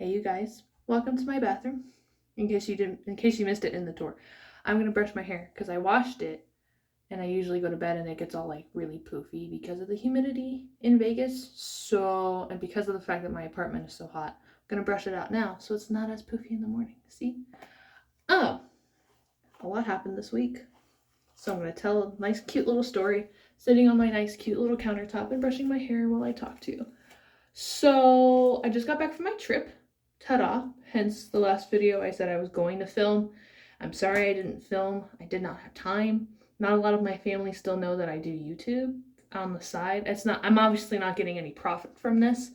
Hey you guys, welcome to my bathroom. In case you missed it in the tour, I'm gonna brush my hair because I washed it, and I usually go to bed and it gets all like really poofy because of the humidity in Vegas. And because of the fact that my apartment is so hot, I'm gonna brush it out now so it's not as poofy in the morning. See? Oh, a lot happened this week, so I'm gonna tell a nice, cute little story, sitting on my nice, cute little countertop and brushing my hair while I talk to you. So I just got back from my trip. Ta-da! Hence the last video I said I was going to film. I'm sorry I didn't film. I did not have time. Not a lot of my family still know that I do YouTube on the side. I'm obviously not getting any profit from this.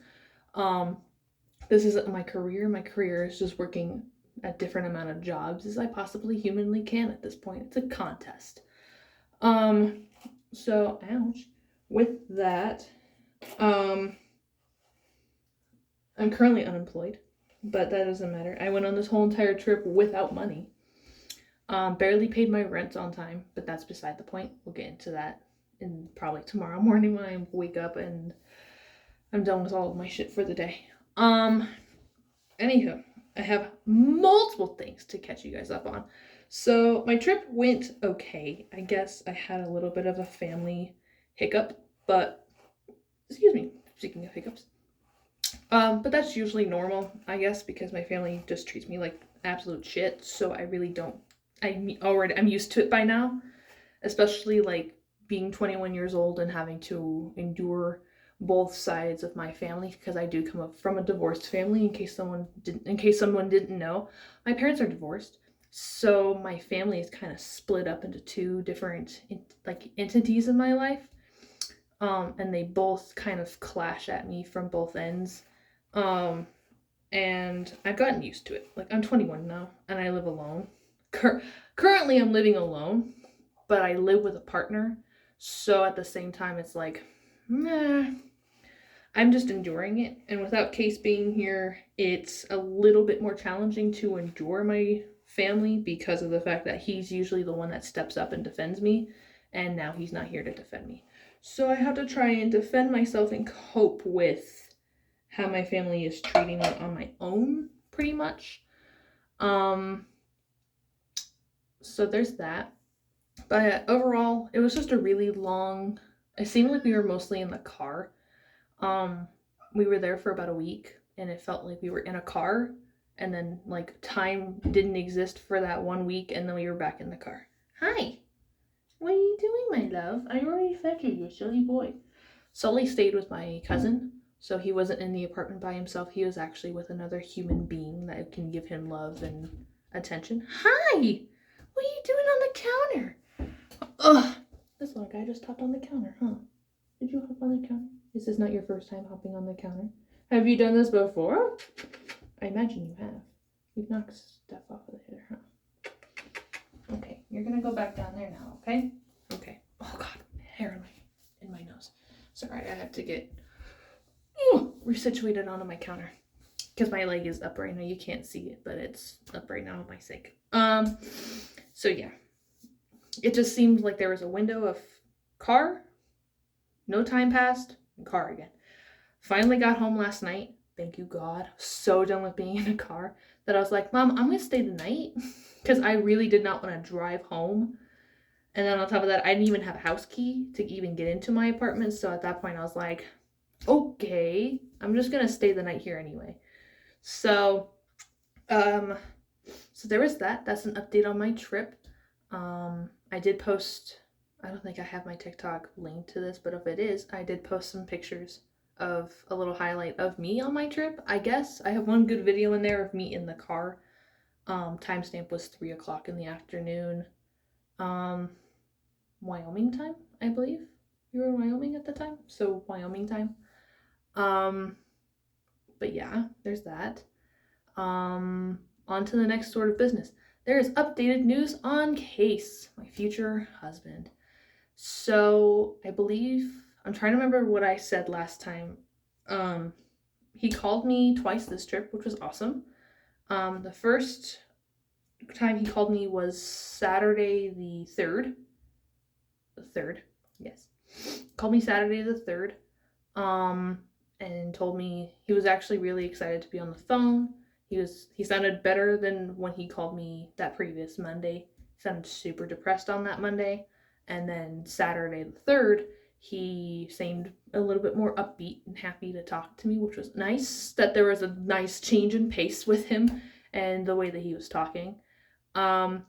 This isn't my career. My career is just working a different amount of jobs as I possibly humanly can at this point. It's a contest. So ouch. With that, I'm currently unemployed, but that doesn't matter. I went on this whole entire trip without money. Barely paid my rent on time, but that's beside the point. We'll get into that in probably tomorrow morning when I wake up and I'm done with all of my shit for the day. Anywho, I have multiple things to catch you guys up on. So my trip went okay. I guess I had a little bit of a family hiccup, but excuse me, speaking of hiccups. But that's usually normal, I guess, because my family just treats me like absolute shit. So I really don't. I'm used to it by now, especially like being 21 years old and having to endure both sides of my family because I do come up from a divorced family. In case someone didn't know, my parents are divorced, so my family is kind of split up into two different entities in my life. And they both kind of clash at me from both ends. And I've gotten used to it. Like, I'm 21 now, and I live alone. Currently, I'm living alone, but I live with a partner. So at the same time, it's like, meh. I'm just enduring it. And without Case being here, it's a little bit more challenging to endure my family because of the fact that he's usually the one that steps up and defends me. And now he's not here to defend me. So I have to try and defend myself and cope with how my family is treating me on my own, pretty much. So there's that. But overall, it was just a really long. It seemed like we were mostly in the car. We were there for about a week, and it felt like we were in a car, and then like time didn't exist for that 1 week, and then we were back in the car. Hi, what are you doing, my love? I already fed you, you silly boy. Sully stayed with my cousin. So he wasn't in the apartment by himself. He was actually with another human being that can give him love and attention. Hi! What are you doing on the counter? Ugh! This little guy just hopped on the counter, huh? Did you hop on the counter? Is this not your first time hopping on the counter? Have you done this before? I imagine you have. You've knocked stuff off of there, huh? Okay, you're gonna go back down there now, okay? Okay. Oh god, hair in my nose. Sorry, I have to get resituated onto my counter because my leg is up right now. You can't see it, but it's up right now on my sink. So yeah, it just seemed like there was a window of car, no time passed, and car again. Finally got home last night. Thank you, God. So done with being in a car that I was like, Mom, I'm gonna stay the night because I really did not want to drive home. And then on top of that, I didn't even have a house key to even get into my apartment. So at that point, I was like, okay, I'm just gonna stay the night here anyway. So there was that. That's an update on my trip. I did post, I don't think I have my TikTok linked to this, but if it is, I did post some pictures of a little highlight of me on my trip. I guess I have one good video in there of me in the car. Timestamp was 3:00 in the afternoon. Wyoming time, I believe. You were in Wyoming at the time, so Wyoming time. But yeah, there's that. On to the next sort of business. There is updated news on Case, my future husband. So I believe, I'm trying to remember what I said last time. He called me twice this trip, which was awesome. The first time he called me was Saturday the 3rd. The 3rd, yes. Called me Saturday the 3rd. And told me he was actually really excited to be on the phone He sounded better than when he called me that previous Monday. He sounded super depressed on that Monday. And then Saturday the 3rd, he seemed a little bit more upbeat and happy to talk to me, which was nice. That there was a nice change in pace with him and the way that he was talking. Um,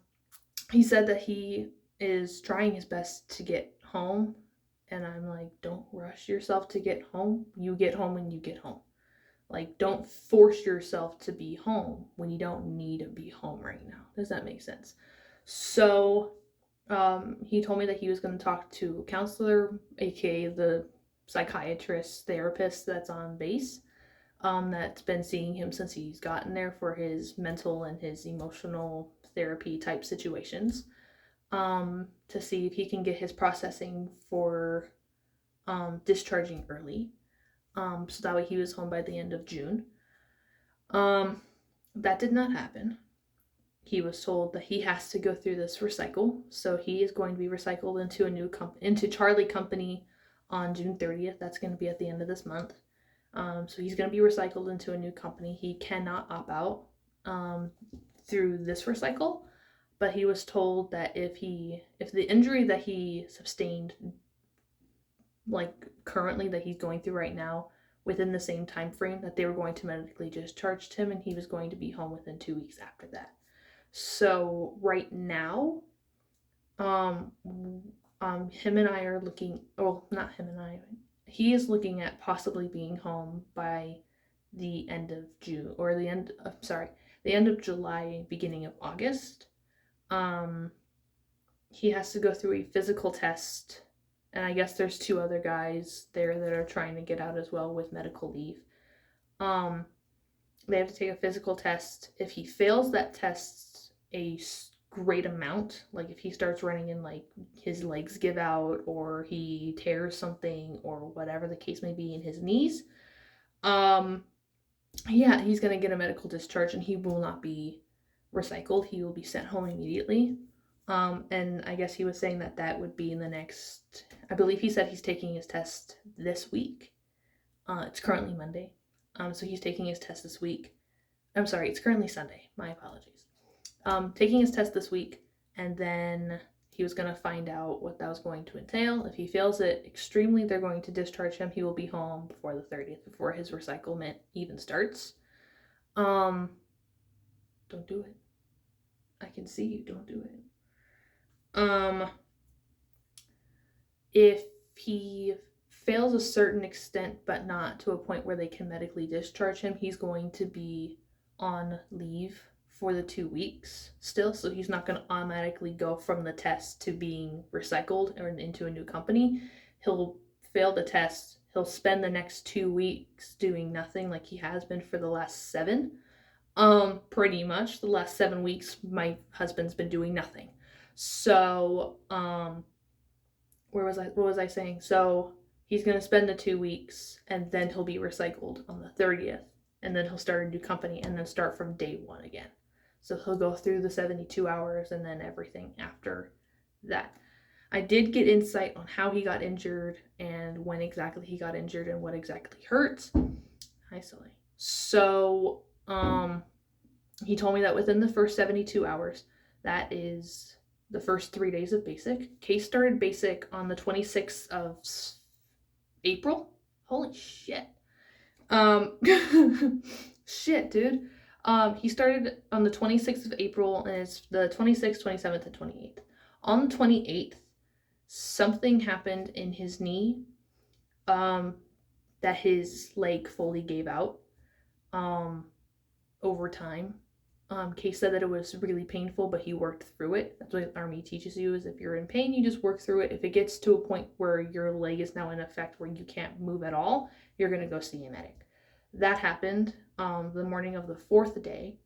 he said that he is trying his best to get home. And I'm like, don't rush yourself to get home. You get home when you get home. Like, don't force yourself to be home when you don't need to be home right now. Does that make sense? So, he told me that he was going to talk to a counselor, aka the psychiatrist, therapist that's on base, that's been seeing him since he's gotten there for his mental and his emotional therapy type situations, to see if he can get his processing for discharging early. So that way he was home by the end of June. That did not happen. He was told that he has to go through this recycle, so he is going to be recycled into a new into Charlie Company on June 30th. That's going to be at the end of this month. So he's going to be recycled into a new company. He cannot opt out through this recycle, but he was told that if the injury that he sustained, like currently that he's going through right now, within the same time frame, that they were going to medically discharge him and he was going to be home within 2 weeks after that. So right now, him and I are looking, well, not him and I, he is looking at possibly being home by the end of June, or the end of July, beginning of August. He has to go through a physical test, and I guess there's 2 other guys there that are trying to get out as well with medical leave. They have to take a physical test. If he fails that test a great amount, like if he starts running and like his legs give out or he tears something or whatever the case may be in his knees, he's gonna get a medical discharge and he will not be recycled. He will be sent home immediately. And I guess he was saying that would be in the next, I believe he said he's taking his test this week. It's currently Monday. So he's taking his test this week. I'm sorry, it's currently Sunday. My apologies. Taking his test this week, and then he was going to find out what that was going to entail. If he fails it extremely, they're going to discharge him. He will be home before the 30th, before his recyclement even starts. Don't do it. I can see you. Don't do it. If he fails a certain extent, but not to a point where they can medically discharge him, he's going to be on leave for the 2 weeks still, so he's not going to automatically go from the test to being recycled or into a new company. He'll fail the test. He'll spend the next 2 weeks doing nothing like he has been for the last 7. Pretty much the last 7 weeks, my husband's been doing nothing. So, what was I saying? So he's going to spend the 2 weeks and then he'll be recycled on the 30th, and then he'll start a new company and then start from day 1 again. So he'll go through the 72 hours and then everything after that. I did get insight on how he got injured and when exactly he got injured and what exactly hurts. Hi, Sully. So, he told me that within the first 72 hours, that is the first 3 days of basic. Case started basic on the 26th of April. Holy shit. Shit, dude. He started on the 26th of April, and it's the 26th, 27th, and 28th. On the 28th, something happened in his knee, that his leg fully gave out, over time. Case said that it was really painful, but he worked through it. That's what Army teaches you, is if you're in pain, you just work through it. If it gets to a point where your leg is now in effect where you can't move at all, you're going to go see a medic. That happened the morning of the 4th day.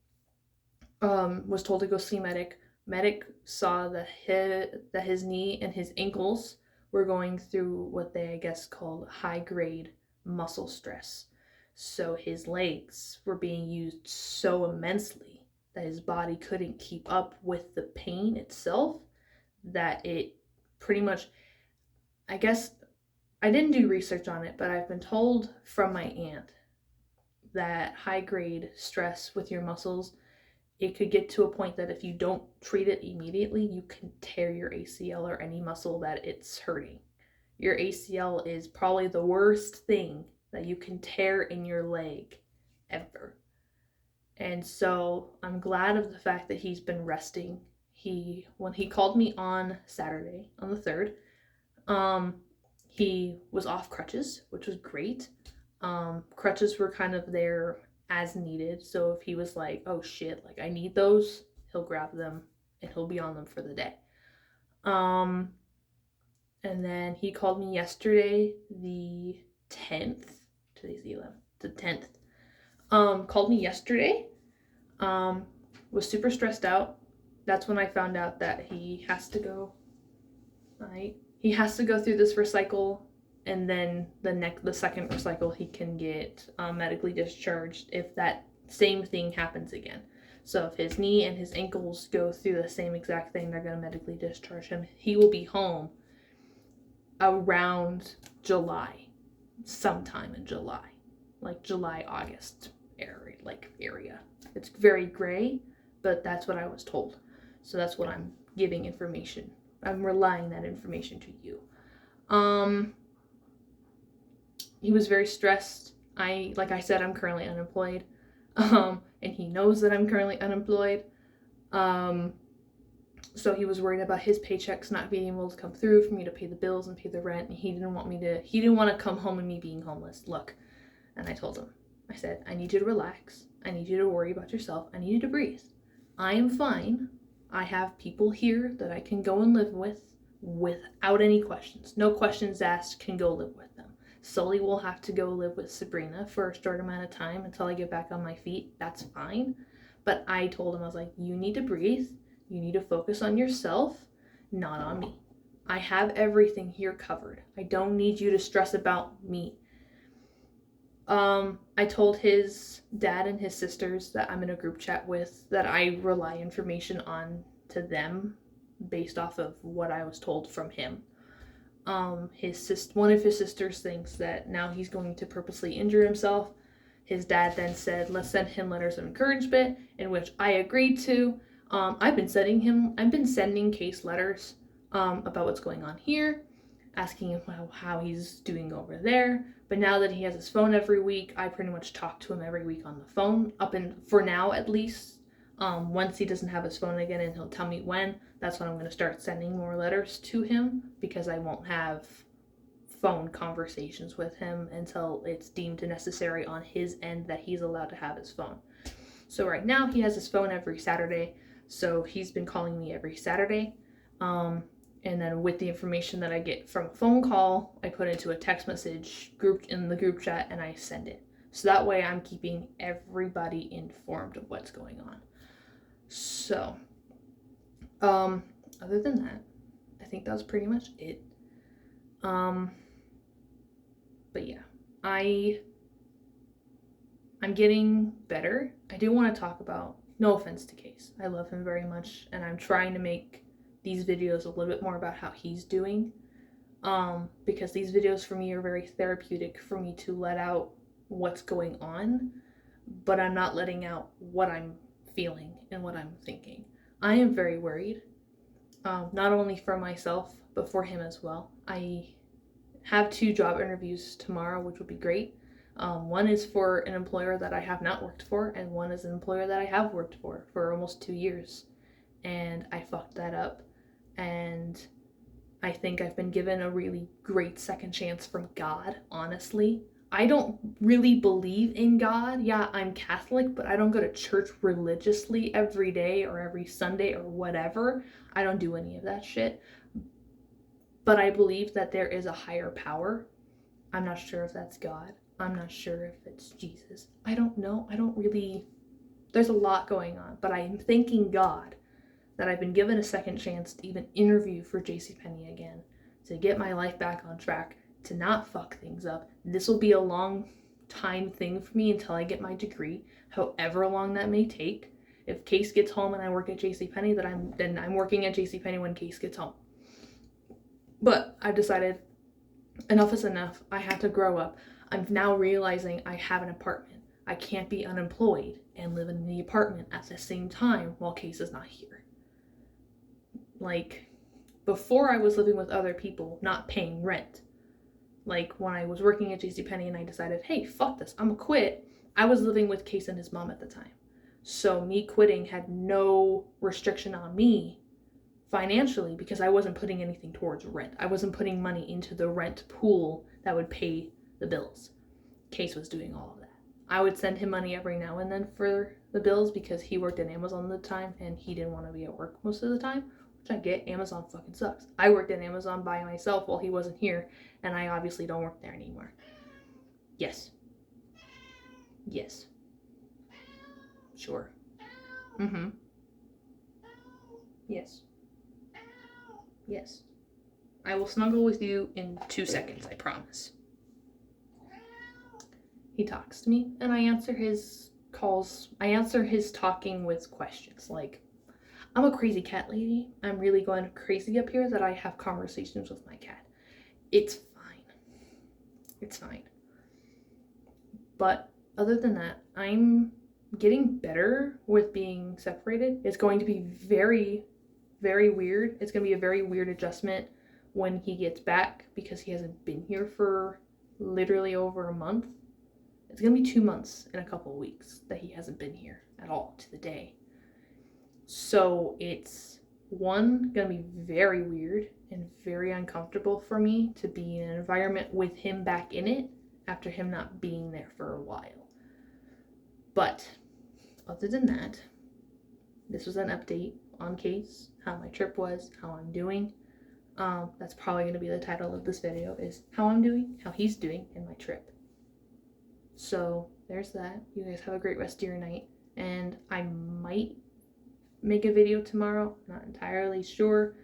Was told to go see medic. Medic saw that his knee and his ankles were going through what they, I guess, called high-grade muscle stress. So his legs were being used so immensely that his body couldn't keep up with the pain itself, that it pretty much, I guess, I didn't do research on it, but I've been told from my aunt that high grade stress with your muscles, it could get to a point that if you don't treat it immediately, you can tear your ACL or any muscle that it's hurting. Your ACL is probably the worst thing that you can tear in your leg ever. And so I'm glad of the fact that he's been resting. When he called me on Saturday, on the 3rd, he was off crutches, which was great. Crutches were kind of there as needed. So if he was like, oh shit, like I need those, he'll grab them and he'll be on them for the day. And then he called me yesterday, the 10th. Today's the 11th, the 10th. Called me yesterday. Was super stressed out. That's when I found out that he has to go. Right? He has to go through this recycle, and then the second recycle he can get medically discharged if that same thing happens again. So if his knee and his ankles go through the same exact thing, they're going to medically discharge him. He will be home around July, sometime in July, like July, August area. It's very gray, but that's what I was told. So that's what I'm giving information. I'm relaying that information to you. He was very stressed. Like I said, I'm currently unemployed. And he knows that I'm currently unemployed. So he was worried about his paychecks not being able to come through for me to pay the bills and pay the rent. And he didn't want to come home and me being homeless. Look, and I told him, I said, I need you to relax. I need you to worry about yourself. I need you to breathe. I am fine. I have people here that I can go and live with without any questions. No questions asked, can go live with them. Sully will have to go live with Sabrina for a short amount of time until I get back on my feet. That's fine. But I told him, I was like, you need to breathe. You need to focus on yourself, not on me. I have everything here covered. I don't need you to stress about me. I told his dad and his sisters that I'm in a group chat with that I rely information on to them based off of what I was told from him. One of his sisters thinks that now he's going to purposely injure himself. His dad then said, let's send him letters of encouragement, in which I agreed to. I've been sending Case letters about what's going on here, asking him how he's doing over there. But now that he has his phone every week, I pretty much talk to him every week on the phone, for now at least. Once he doesn't have his phone again and he'll tell me when, that's when I'm going to start sending more letters to him, because I won't have phone conversations with him until it's deemed necessary on his end that he's allowed to have his phone. So right now he has his phone every Saturday, so he's been calling me every Saturday. And then with the information that I get from a phone call, I put into a text message in the group chat and I send it. So that way I'm keeping everybody informed of what's going on. So, other than that, I think that was pretty much it. But yeah, I'm getting better. I do want to talk about, no offense to Case, I love him very much, and I'm trying to make these videos a little bit more about how he's doing, because these videos for me are very therapeutic for me to let out what's going on, but I'm not letting out what I'm feeling and what I'm thinking. I am very worried, not only for myself, but for him as well. I have 2 job interviews tomorrow, which would be great. One is for an employer that I have not worked for, and one is an employer that I have worked for almost 2 years. And I fucked that up. And I think I've been given a really great second chance from God, honestly. I don't really believe in God. Yeah, I'm Catholic, but I don't go to church religiously every day or every Sunday or whatever. I don't do any of that shit. But I believe that there is a higher power. I'm not sure if that's God. I'm not sure if it's Jesus. I don't know. There's a lot going on, but I'm thanking God that I've been given a second chance to even interview for JCPenney again, to get my life back on track, to not fuck things up. This will be a long time thing for me until I get my degree, however long that may take. If Case gets home and I work at JCPenney, then I'm working at JCPenney when Case gets home. But I've decided enough is enough. I have to grow up. I'm now realizing I have an apartment. I can't be unemployed and live in the apartment at the same time while Case is not here. Like, before I was living with other people, not paying rent. Like, when I was working at JCPenney and I decided, hey, fuck this, I'm gonna quit, I was living with Case and his mom at the time. So me quitting had no restriction on me financially because I wasn't putting anything towards rent. I wasn't putting money into the rent pool that would pay the bills. Case was doing all of that. I would send him money every now and then for the bills because he worked at Amazon at the time and he didn't want to be at work most of the time, which I get. Amazon fucking sucks. I worked at Amazon by myself while he wasn't here, and I obviously don't work there anymore. Yes. Yes. Sure. Mm-hmm. Yes. Yes. I will snuggle with you in 2 seconds, I promise. He talks to me, and I answer his calls. I answer his talking with questions. Like, I'm a crazy cat lady. I'm really going crazy up here that I have conversations with my cat. It's fine. It's fine. But other than that, I'm getting better with being separated. It's going to be very, very weird. It's going to be a very weird adjustment when he gets back because he hasn't been here for literally over a month. It's going to be 2 months in a couple of weeks that he hasn't been here at all to the day. So it's, one, going to be very weird and very uncomfortable for me to be in an environment with him back in it after him not being there for a while. But other than that, this was an update on Case, how my trip was, how I'm doing. That's probably going to be the title of this video, is how I'm doing, how he's doing, and my trip. So there's that. You guys have a great rest of your night, and I might make a video tomorrow. Not entirely sure,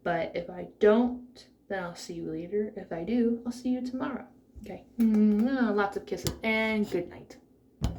but if I don't, then I'll see you later. If I do, I'll see you tomorrow. Okay. Lots of kisses and good night.